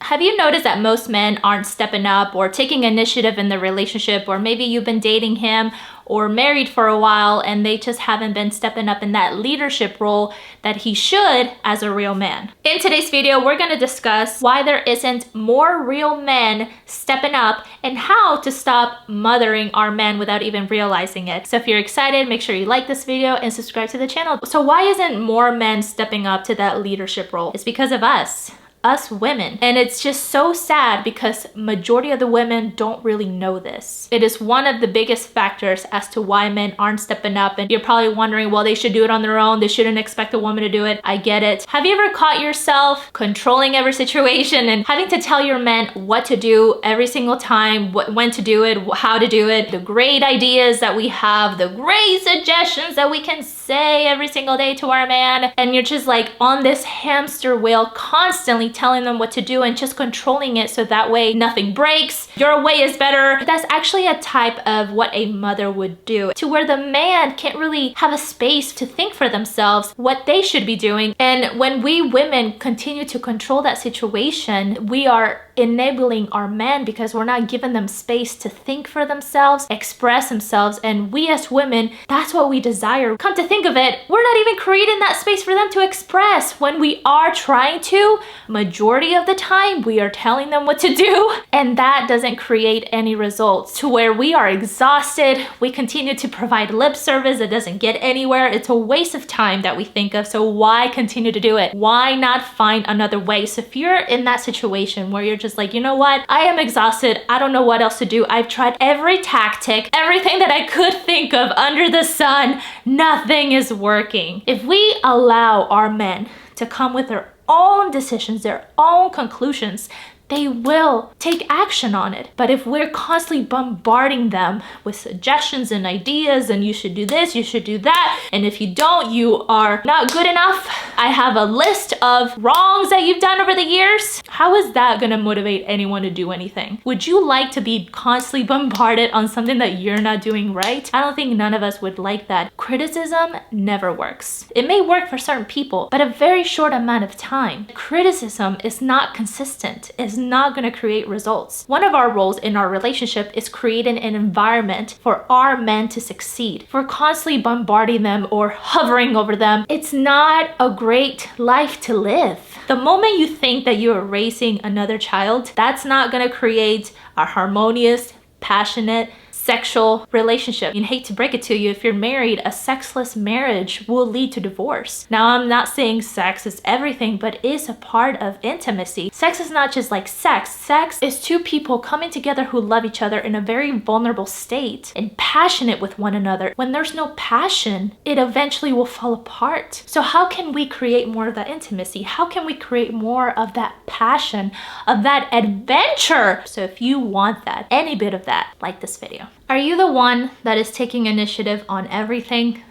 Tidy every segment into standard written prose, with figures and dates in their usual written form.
Have you noticed that most men aren't stepping up or taking initiative in the relationship, or maybe you've been dating him or married for a while and they just haven't been stepping up in that leadership role that he should as a real man? In today's video, we're gonna discuss why there isn't more real men stepping up and how to stop mothering our men without even realizing it. So if you're excited, make sure you like this video and subscribe to the channel. So why isn't more men stepping up to that leadership role? It's because of us women. And it's just so sad because majority of the women don't really know this. It is one of the biggest factors as to why men aren't stepping up. And you're probably wondering, well, they should do it on their own. They shouldn't expect a woman to do it. I get it. Have you ever caught yourself controlling every situation and having to tell your men what to do every single time, when to do it, how to do it, the great ideas that we have, the great suggestions that we can say every single day to our man, and you're just like on this hamster wheel constantly telling them what to do and just controlling it so that way nothing breaks, your way is better. That's actually a type of what a mother would do, to where the man can't really have a space to think for themselves what they should be doing. And when we women continue to control that situation, we are enabling our men because we're not giving them space to think for themselves, express themselves. And we as women, that's what we desire. Come to think of it, we're not even creating that space for them to express. When we are trying to, majority of the time, we are telling them what to do, and that doesn't create any results, to where we are exhausted. We continue to provide lip service that doesn't get anywhere. It's a waste of time that we think of. So why continue to do it? Why not find another way? So if you're in that situation where you're just like, you know what? I am exhausted. I don't know what else to do. I've tried every tactic, everything that I could think of under the sun. Nothing is working. If we allow our men to come with their own decisions, their own conclusions, they will take action on it. But if we're constantly bombarding them with suggestions and ideas, and you should do this, you should do that, and if you don't, you are not good enough. I have a list of wrongs that you've done over the years. How is that gonna motivate anyone to do anything? Would you like to be constantly bombarded on something that you're not doing right? I don't think none of us would like that. Criticism never works. It may work for certain people, but a very short amount of time. Criticism is not consistent. It's not going to create results. One of our roles in our relationship is creating an environment for our men to succeed. If we're constantly bombarding them or hovering over them, it's not a great life to live. The moment you think that you're raising another child, that's not going to create a harmonious, passionate, sexual relationship. I hate to break it to you, if you're married, a sexless marriage will lead to divorce. Now, I'm not saying sex is everything, but is a part of intimacy. Sex is not just like sex. Sex is two people coming together who love each other in a very vulnerable state and passionate with one another. When there's no passion, it eventually will fall apart. So how can we create more of that intimacy? How can we create more of that passion, of that adventure? So if you want that, any bit of that, like this video. Are you the one that is taking initiative on everything?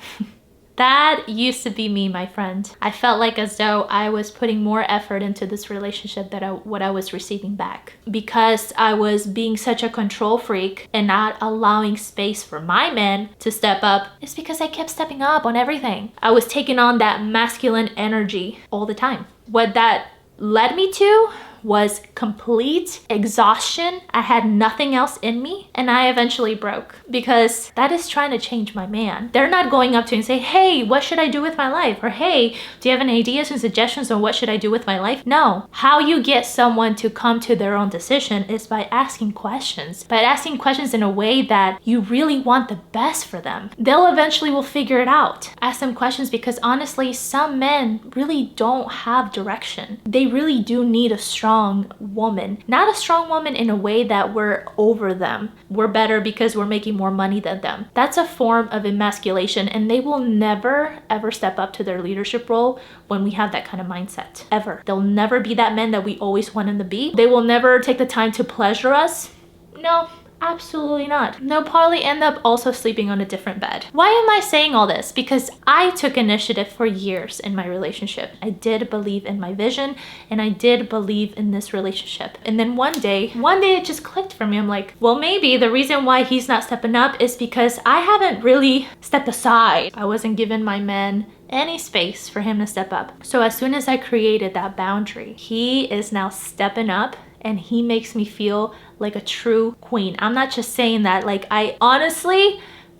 That used to be me, my friend. I felt like as though I was putting more effort into this relationship than what I was receiving back. Because I was being such a control freak and not allowing space for my men to step up, it's because I kept stepping up on everything. I was taking on that masculine energy all the time. What that led me to was complete exhaustion. I had nothing else in me, and I eventually broke, because that is trying to change my man. They're not going up to you and say, hey, what should I do with my life? Or hey, do you have any ideas and suggestions on what should I do with my life? No. How you get someone to come to their own decision is by asking questions. By asking questions in a way that you really want the best for them. They'll eventually will figure it out. Ask them questions, because honestly, some men really don't have direction. They really do need a strong woman. Not a strong woman in a way that we're over them. We're better because we're making more money than them. That's a form of emasculation, and they will never ever step up to their leadership role when we have that kind of mindset. Ever. They'll never be that men that we always want them to be. They will never take the time to pleasure us. No. Absolutely not. They'll probably end up also sleeping on a different bed. Why am I saying all this? Because I took initiative for years in my relationship. I did believe in my vision, and I did believe in this relationship. And then one day it just clicked for me. I'm like, well, maybe the reason why he's not stepping up is because I haven't really stepped aside. I wasn't giving my men any space for him to step up. So as soon as I created that boundary, he is now stepping up and he makes me feel like a true queen. I'm not just saying that, like, I honestly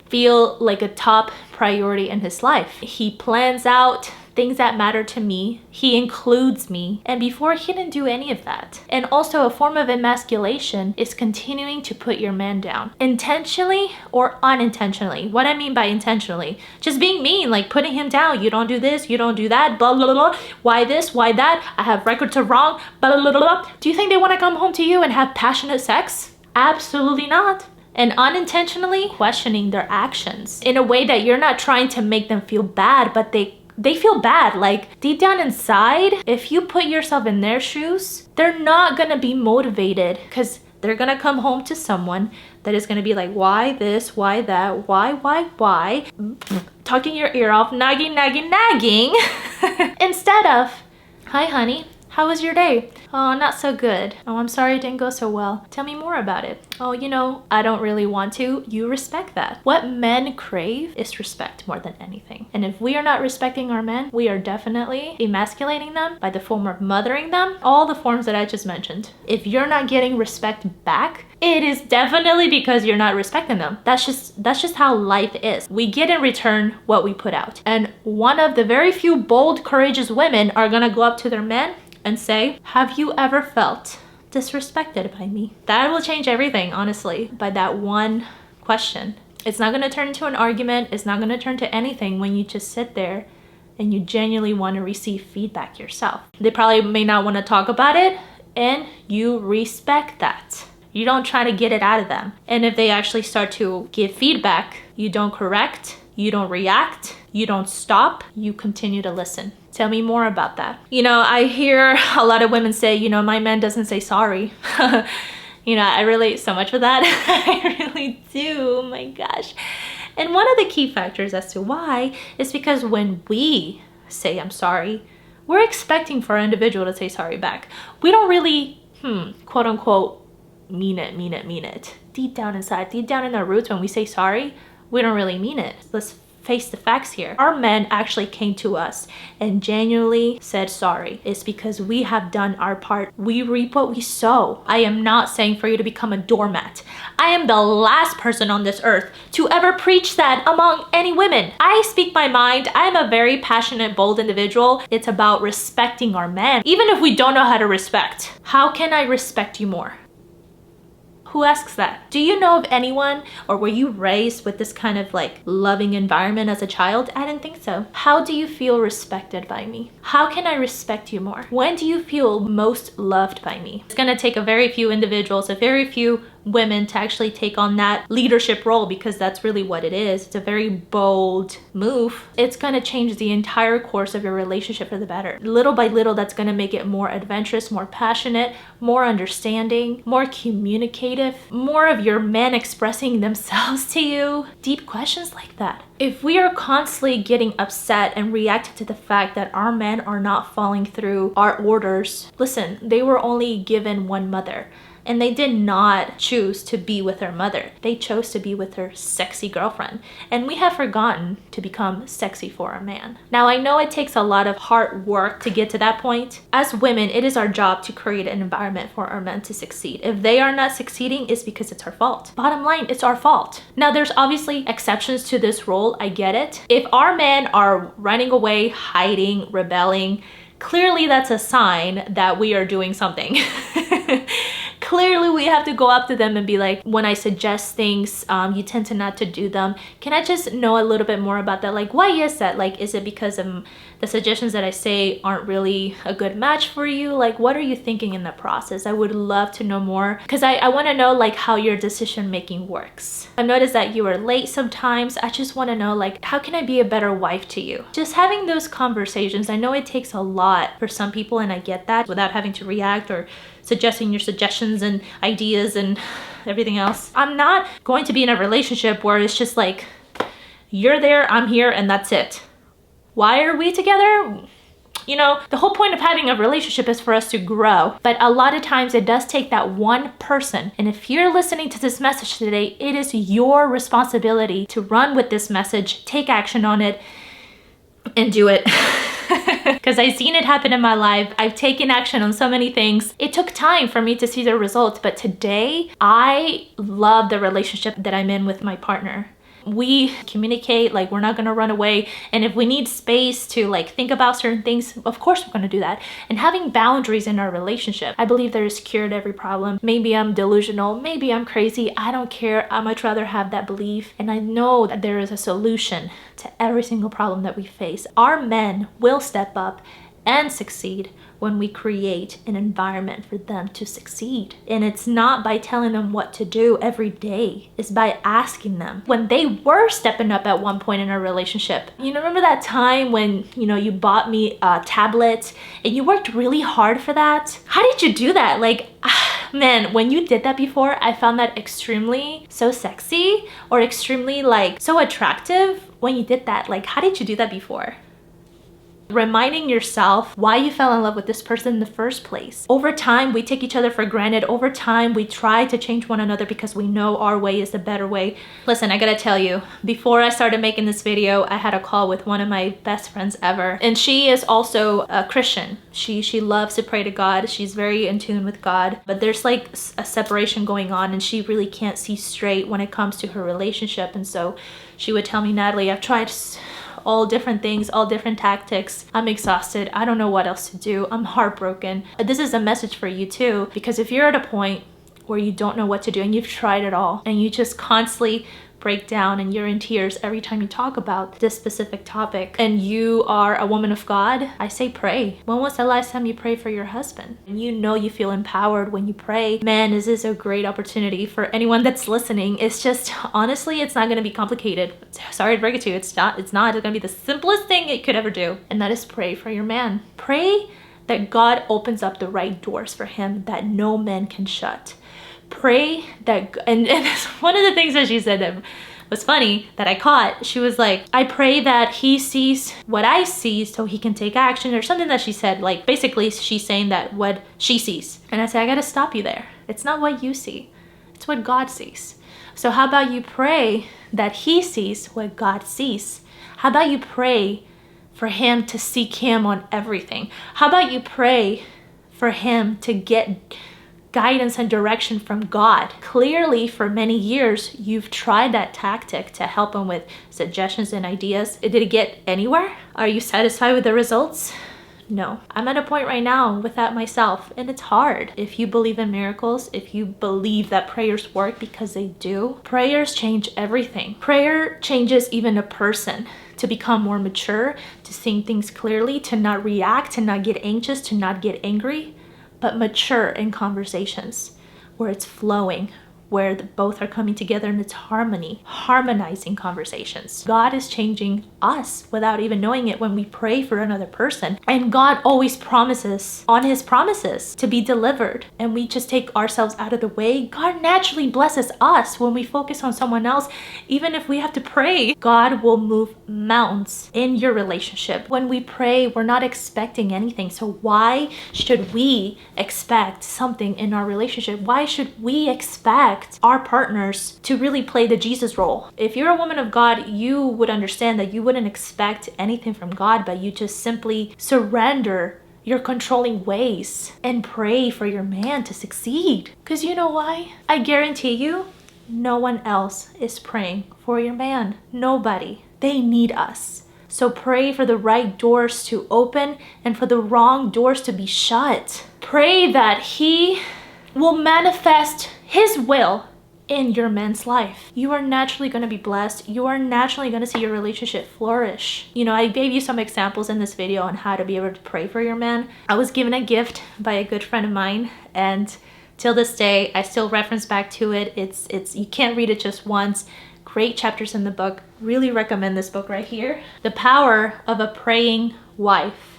feel like a top priority in his life. He plans out things that matter to me. He includes me. And before, he didn't do any of that. And also, a form of emasculation is continuing to put your man down, intentionally or unintentionally. What I mean by intentionally, just being mean, like putting him down. You don't do this, you don't do that, blah, blah, blah, blah. Why this, why that? I have records of wrong, blah, blah, blah, blah. Do you think they want to come home to you and have passionate sex? Absolutely not. And unintentionally questioning their actions in a way that you're not trying to make them feel bad, but they feel bad. Like, deep down inside, if you put yourself in their shoes, they're not gonna be motivated, because they're gonna come home to someone that is gonna be like, why this, why that, why? Talking your ear off, nagging. Instead of, hi honey, how was your day? Oh, not so good. Oh, I'm sorry it didn't go so well. Tell me more about it. Oh, you know, I don't really want to. You respect that. What men crave is respect more than anything. And if we are not respecting our men, we are definitely emasculating them by the form of mothering them, all the forms that I just mentioned. If you're not getting respect back, it is definitely because you're not respecting them. That's just how life is. We get in return what we put out. And one of the very few bold, courageous women are gonna go up to their men and say, have you ever felt disrespected by me? That will change everything, honestly, by that one question. It's not gonna turn into an argument. It's not gonna turn to anything when you just sit there and you genuinely wanna receive feedback yourself. They probably may not wanna talk about it, and you respect that. You don't try to get it out of them. And if they actually start to give feedback, you don't correct, you don't react, you don't stop, you continue to listen. Tell me more about that. You know, I hear a lot of women say, you know, my man doesn't say sorry. You know, I relate so much with that. I really do, oh my gosh. And one of the key factors as to why is because when we say I'm sorry, we're expecting for our individual to say sorry back. We don't really, quote unquote, mean it. Deep down inside, deep down in our roots, when we say sorry, we don't really mean it. Let's face the facts here. Our men actually came to us and genuinely said sorry. It's because we have done our part. We reap what we sow. I am not saying for you to become a doormat. I am the last person on this earth to ever preach that among any women. I speak my mind. I am a very passionate, bold individual. It's about respecting our men. Even if we don't know how to respect, how can I respect you more? Who asks that? Do you know of anyone, or were you raised with this kind of like loving environment as a child? I didn't think so. How do you feel respected by me? How can I respect you more? When do you feel most loved by me? It's gonna take a very few individuals, a very few women to actually take on that leadership role, because that's really what it is. It's a very bold move. It's gonna change the entire course of your relationship for the better. Little by little, that's gonna make it more adventurous, more passionate, more understanding, more communicative, more of your men expressing themselves to you. Deep questions like that. If we are constantly getting upset and reacting to the fact that our men are not following through our orders, listen, they were only given one mother. And they did not choose to be with their mother. They chose to be with their sexy girlfriend. And we have forgotten to become sexy for a man. Now, I know it takes a lot of hard work to get to that point. As women, it is our job to create an environment for our men to succeed. If they are not succeeding, it's because it's our fault. Bottom line, it's our fault. Now, there's obviously exceptions to this rule. I get it. If our men are running away, hiding, rebelling, clearly that's a sign that we are doing something. Clearly, we have to go up to them and be like, when I suggest things, you tend to not to do them. Can I just know a little bit more about that? Like, why is that? Like, is it because the suggestions that I say aren't really a good match for you? Like, what are you thinking in the process? I would love to know more, because I want to know like how your decision making works. I've noticed that you are late sometimes. I just want to know like, how can I be a better wife to you? Just having those conversations. I know it takes a lot for some people, and I get that, without having to react or suggesting your suggestions and ideas and everything else. I'm not going to be in a relationship where it's just like, you're there, I'm here, and that's it. Why are we together? You know, the whole point of having a relationship is for us to grow. But a lot of times it does take that one person. And if you're listening to this message today, it is your responsibility to run with this message, take action on it, and do it. because I've seen it happen in my life. I've taken action on so many things. It took time for me to see the results, but today I love the relationship that I'm in with my partner. We communicate, like we're not gonna run away, and if we need space to like think about certain things, of course we're gonna do that. And having boundaries in our relationship, I believe there is cure to every problem. Maybe I'm delusional, maybe I'm crazy, I don't care. I much rather have that belief, and I know that there is a solution to every single problem that we face. Our men will step up and succeed when we create an environment for them to succeed. And it's not by telling them what to do every day, it's by asking them. When they were stepping up at one point in our relationship, you know, remember that time when, you know, you bought me a tablet and you worked really hard for that? How did you do that? Like, man, when you did that before, I found that extremely so sexy, or extremely like so attractive when you did that. Like, how did you do that before? Reminding yourself why you fell in love with this person in the first place. Over time, we take each other for granted. Over time, we try to change one another because we know our way is the better way. Listen, I gotta tell you, before I started making this video, I had a call with one of my best friends ever. And she is also a Christian. She loves to pray to God. She's very in tune with God. But there's like a separation going on, and she really can't see straight when it comes to her relationship. And so she would tell me, Natalie, I've tried all different things, all different tactics. I'm exhausted. I don't know what else to do. I'm heartbroken. This is a message for you too, because if you're at a point where you don't know what to do and you've tried it all and you just constantly break down and you're in tears every time you talk about this specific topic, and you are a woman of God, I say pray. When was the last time you prayed for your husband? And you know you feel empowered when you pray. Man, this is a great opportunity for anyone that's listening. It's just, honestly, it's not gonna be complicated. Sorry to break it to you, it's not. It's gonna be the simplest thing it could ever do. And that is pray for your man. Pray that God opens up the right doors for him that no man can shut. Pray that, and one of the things that she said that was funny that I caught, she was like, I pray that he sees what I see so he can take action, or something that she said. Like, basically she's saying that what she sees. And I said, I gotta stop you there. It's not what you see, it's what God sees. So how about you pray that he sees what God sees? How about you pray for him to seek him on everything? How about you pray for him to get guidance and direction from God? Clearly, for many years, you've tried that tactic to help him with suggestions and ideas. Did it get anywhere? Are you satisfied with the results? No. I'm at a point right now with that myself, and it's hard. If you believe in miracles, if you believe that prayers work, because they do, prayers change everything. Prayer changes even a person to become more mature, to seeing things clearly, to not react, to not get anxious, to not get angry, but mature in conversations where it's flowing, where both are coming together and it's harmony, harmonizing conversations. God is changing us without even knowing it when we pray for another person. And God always promises on his promises to be delivered, and we just take ourselves out of the way. God naturally blesses us when we focus on someone else. Even if we have to pray, God will move mountains in your relationship. When we pray, we're not expecting anything. So why should we expect something in our relationship? Why should we expect our partners to really play the Jesus role? If you're a woman of God, you would understand that you wouldn't expect anything from God, but you just simply surrender your controlling ways and pray for your man to succeed. Because you know why? I guarantee you, no one else is praying for your man. Nobody. They need us. So pray for the right doors to open and for the wrong doors to be shut. Pray that he will manifest his will in your man's life. You are naturally going to be blessed. You are naturally going to see your relationship flourish. You know, I gave you some examples in this video on how to be able to pray for your man. I was given a gift by a good friend of mine, and till this day, I still reference back to it. It's you can't read it just once. Great chapters in the book. Really recommend this book right here. The Power of a Praying Wife.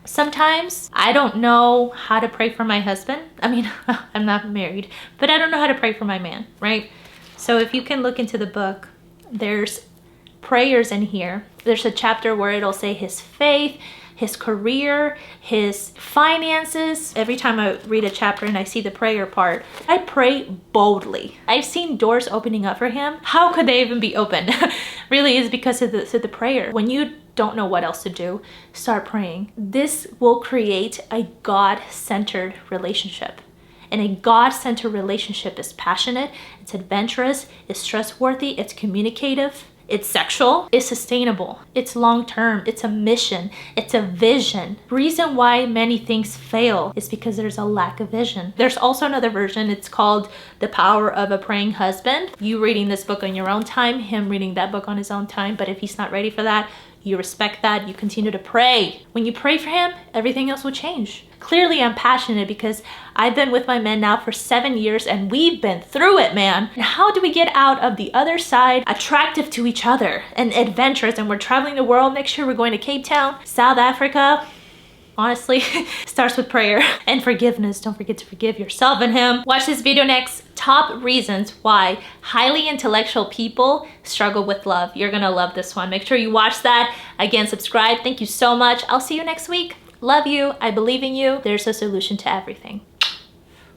Sometimes I don't know how to pray for my husband. I mean, I'm not married, but I don't know how to pray for my man, right? So if you can look into the book, there's prayers in here. There's a chapter where it'll say his faith, his career, his finances. Every time I read a chapter and I see the prayer part, I pray boldly. I've seen doors opening up for him. How could they even be open? Really is because of the prayer. When you don't know what else to do, start praying. This will create a God-centered relationship. And a God-centered relationship is passionate, it's adventurous, it's trustworthy, it's communicative, it's sexual, it's sustainable, it's long-term, it's a mission, it's a vision. Reason why many things fail is because there's a lack of vision. There's also another version, it's called The Power of a Praying Husband. You reading this book on your own time, him reading that book on his own time, but if he's not ready for that, you respect that, you continue to pray. When you pray for him, everything else will change. Clearly, I'm passionate because I've been with my men now for 7 years and we've been through it, man. And how do we get out of the other side attractive to each other and adventurous? And we're traveling the world. Next year, we're going to Cape Town, South Africa. Honestly, starts with prayer and forgiveness. Don't forget to forgive yourself and him. Watch this video next. Top reasons why highly intellectual people struggle with love. You're gonna love this one. Make sure you watch that. Again, subscribe. Thank you so much. I'll see you next week. Love you. I believe in you. There's a solution to everything.